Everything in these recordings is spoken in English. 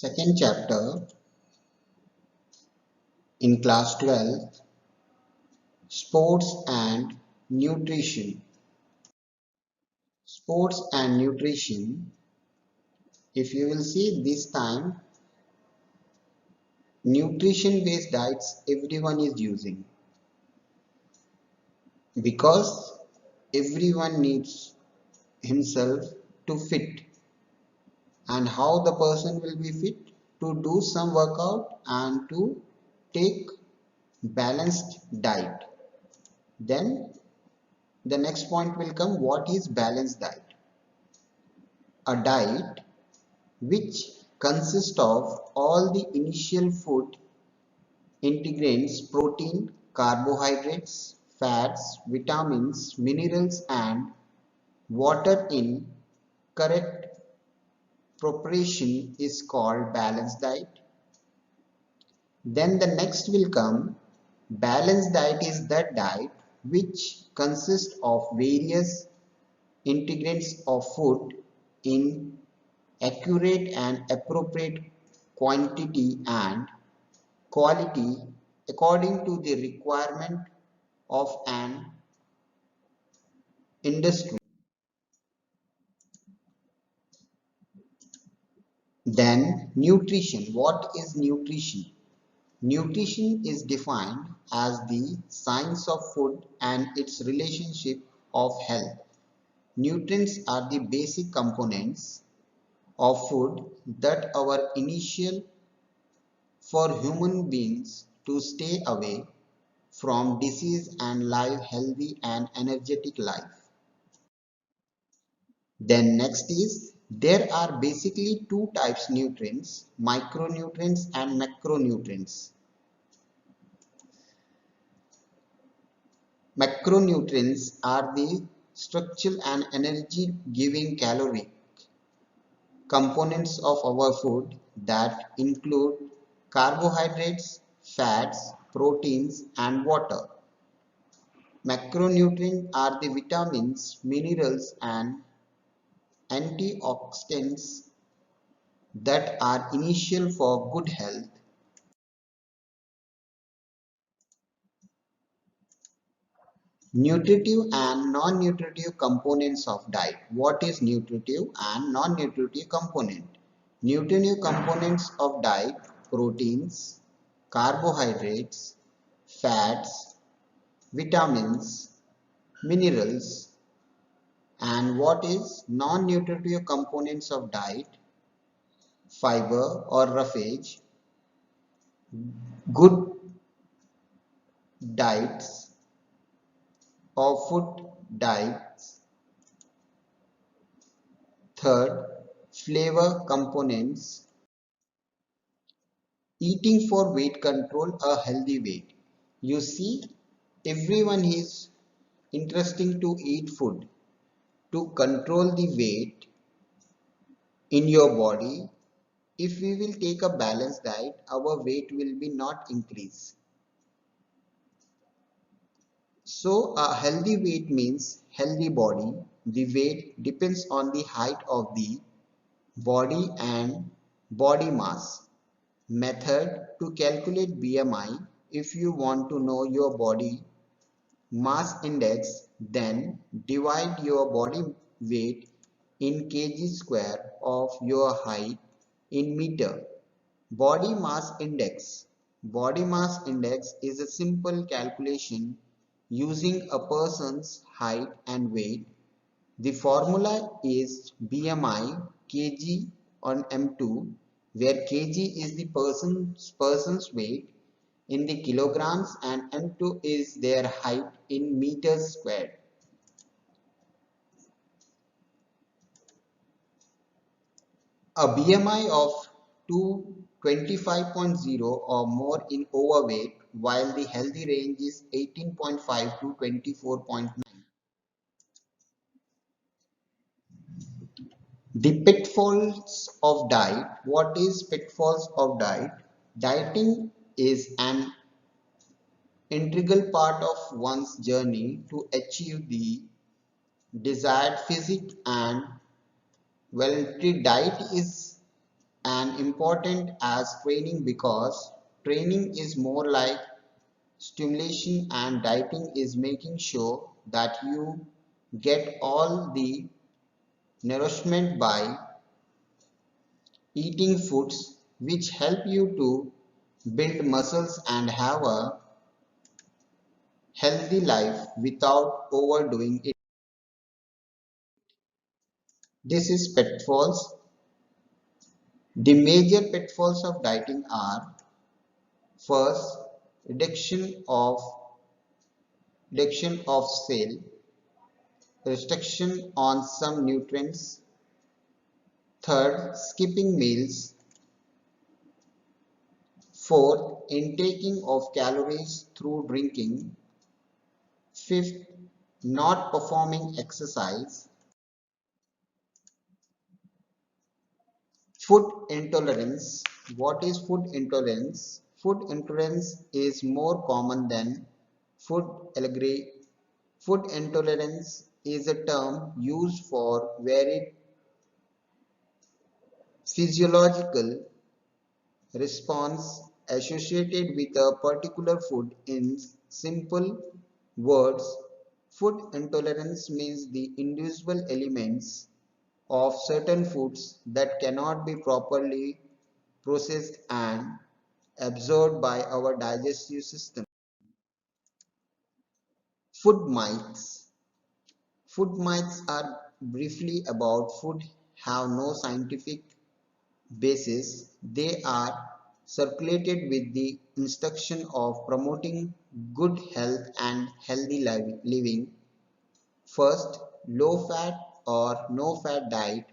second chapter in class 12, sports and nutrition. Sports and nutrition, if you will see this time, nutrition based diets everyone is using because everyone needs himself to fit. And how the person will be fit? To do some workout and to take balanced diet. Then the next point will come, what is balanced diet? A diet which consists of all the initial food integrates protein, carbohydrates, fats, vitamins, minerals and water in correct proportion is called balanced diet. Then the next will come, balanced diet is that diet which consists of various ingredients of food in accurate and appropriate quantity and quality according to the requirement of an industry. Then nutrition. What is nutrition? Nutrition is defined as the science of food and its relationship of health. Nutrients are the basic components of food that are initial for human beings to stay away from disease and live healthy and energetic life. Then next is, there are basically two types nutrients, micronutrients and macronutrients. Macronutrients are the structural and energy giving caloric components of our food that include carbohydrates, fats, proteins and water. Macronutrients are the vitamins, minerals and antioxidants that are essential for good health. Nutritive and non-nutritive components of diet. What is nutritive and non-nutritive component? Nutritive components of diet, proteins, carbohydrates, fats, vitamins, minerals. And what is non-nutritive components of diet? Fiber or roughage, good diets or food diets. Third, flavor components. Eating for weight control, a healthy weight. You see, everyone is interesting to eat food to control the weight in your body. If we will take a balanced diet, our weight will be not increase. So a healthy weight means healthy body. The weight depends on the height of the body and body mass. Method to calculate BMI. If you want to know your body mass index, then divide your body weight in kg square of your height in meter. Body mass index. Body mass index is a simple calculation using a person's height and weight. The formula is BMI kg on M2, where kg is the person's weight in the kilograms and M2 is their height in meters squared. A BMI of 225.0 or more in overweight, while the healthy range is 18.5 to 24.9. The pitfalls of diet. What is pitfalls of diet? Dieting is an integral part of one's journey to achieve the desired physique and well. Diet is and important as training because training is more like stimulation and dieting is making sure that you get all the nourishment by eating foods which help you to build muscles and have a healthy life without overdoing it. This is pitfalls. The major pitfalls of dieting are first, reduction of sale, restriction on some nutrients, third, skipping meals, fourth, intaking of calories through drinking, fifth, not performing exercise, food intolerance. What is food intolerance? Food intolerance is more common than food allergy. Food intolerance is a term used for varied physiological response associated with a particular food. In simple words, food intolerance means the individual elements of certain foods that cannot be properly processed and absorbed by our digestive system. Food myths. Food myths are briefly about food have no scientific basis. They are circulated with the instruction of promoting good health and healthy living. First, low fat or no fat diet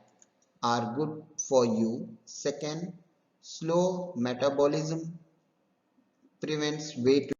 are good for you. Second, slow metabolism prevents weight